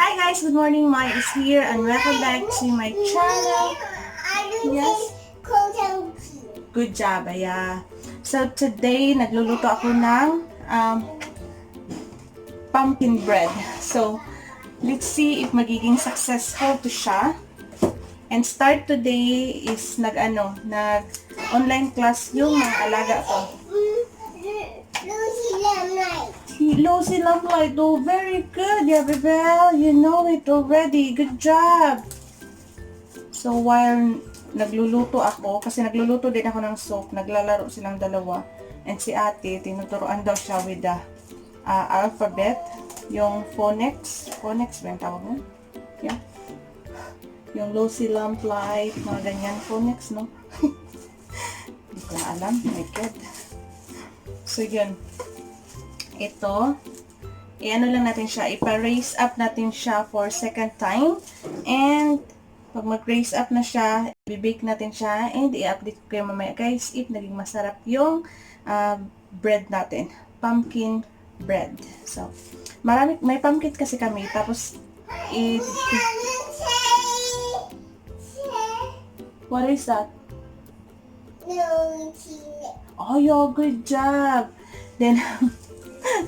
Hi guys, good morning. Mai is here and welcome back to my channel. Yes, good job, Aya. So today, nagluluto ako ng pumpkin bread. So, let's see if magiging successful to siya. And start today is nag-online class yung mga alaga ko. Lucy Lamplight, oh, very good, yeah, Bebel. You know it already. Good job. So, while nagluluto ako, kasi nagluluto din ako ng soup, naglalaro silang dalawa. And si ate, tinuturoan daw siya with the alphabet, yung phonics. Phonics ba yung tawag mo? Yeah. Yung Lucy Lamplight, mga ganyan phonics, no? Hindi ko na alam. My God. So, yun. Ito, i-ano lang natin siya, ipa-raise up natin siya for second time. And, pag mag-raise up na siya, i-bake natin siya, and i-update ko kayo mamaya guys if naging masarap yung bread natin. Pumpkin bread. So, may pumpkin kasi kami, tapos, what is that? Oh, yeah, good job. Then,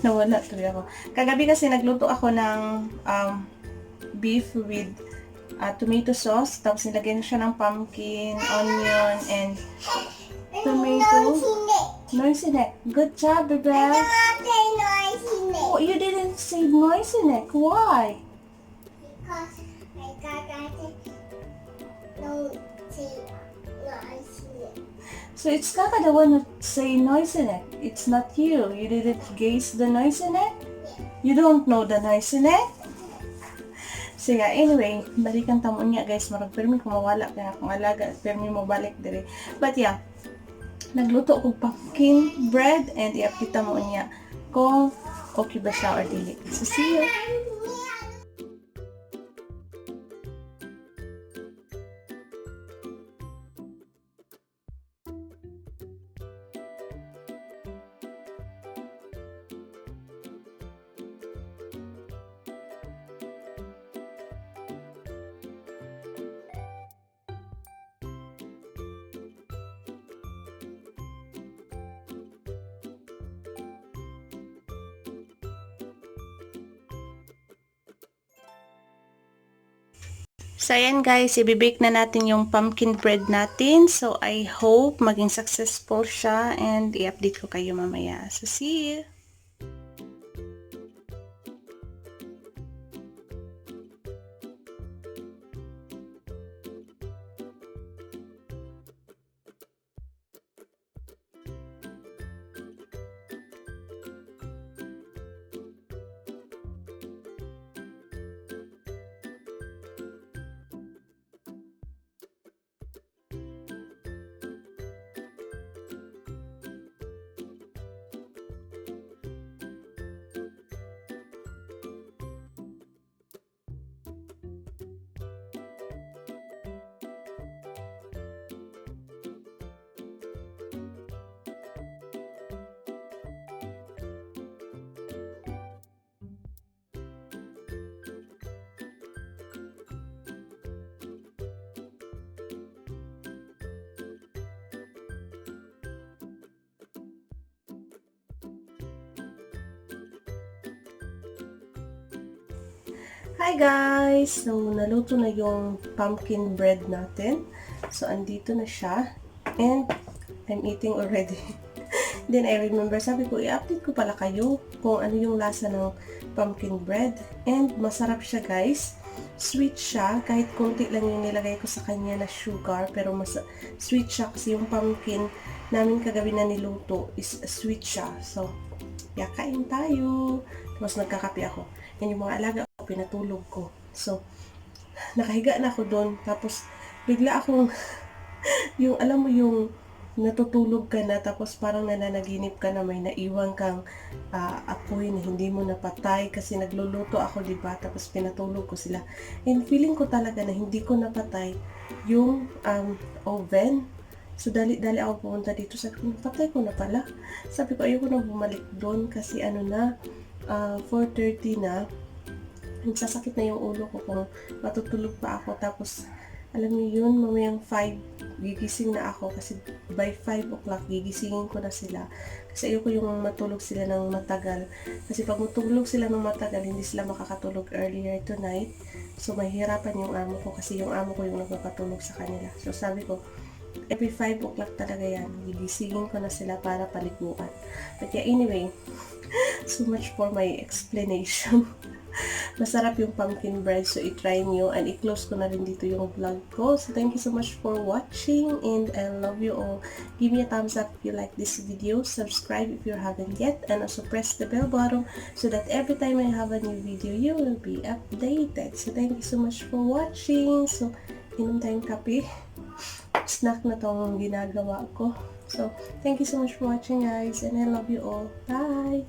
nawala tuloy ako. Kagabi kasi nagluto ako ng beef with tomato sauce. Tapos nilagyan siya ng pumpkin, onion, and tomato. Noisy neck. Good job, Bebel. Oh, you didn't say noisy neck. Why? Because I got no say noisy neck. So it's Kaka the one who say noisy neck. It's not you. You didn't guess the noisy neck? You don't know the noisy neck? So yeah, anyway, balikan tamo niya guys. Marag permi kung mawala kaya kung alaga, permi mo balik dire. But yeah, nagluto ko pumpkin bread and i-update mo niya kung okay ba siya or dili. So see you! So, ayan guys, ibibake na natin yung pumpkin bread natin. So, I hope maging successful siya and i-update ko kayo mamaya. So, see you! Hi guys! So, naluto na yung pumpkin bread natin. So, andito na siya. And, I'm eating already. Then, I remember, sabi ko, i-update ko pala kayo kung ano yung lasa ng pumpkin bread. And, masarap siya guys. Sweet siya. Kahit konti lang yung nilagay ko sa kanya na sugar. Pero, sweet siya kasi yung pumpkin namin kagabi na niluto is sweet siya. So, kain tayo. Tapos, nagkakape ako. And yung mga alaga ko, pinatulog ko. So, nakahiga na ako doon. Tapos, bigla akong, yung, alam mo yung, natutulog ka na, tapos parang nananaginip ka na may naiwan kang apoy na hindi mo napatay kasi nagluluto ako, diba? Tapos, pinatulog ko sila. And feeling ko talaga na hindi ko napatay yung oven. So, dali-dali ako pumunta dito. Sabi ko, patay ko na pala. Sabi ko, ayoko na bumalik doon kasi 4:30 na. nagsasakit na yung ulo ko kung matutulog pa ako. Tapos, alam niyo yun, mamayang 5, gigising na ako kasi by 5 o'clock, gigisingin ko na sila. Kasi ayoko yung matulog sila ng matagal. Kasi pag matulog sila ng matagal, hindi sila makakatulog earlier tonight. So, mahirapan yung amo ko kasi yung amo ko yung nagpapatulog sa kanila. So, sabi ko, every 5 o'clock talaga yan. Gigisingin ko na sila para paliguan. But yeah, anyway, so much for my explanation. Masarap yung pumpkin bread, so i-try nyo, and i-close ko na rin dito yung vlog ko. So thank you so much for watching, and I love you all. Give me a thumbs up if you like this video, subscribe if you haven't yet, and also press the bell button so that every time I have a new video, you will be updated. So thank you so much for watching. So inom tayong kape. Snack na tong ginagawa ko. So thank you so much for watching, guys, and I love you all. Bye!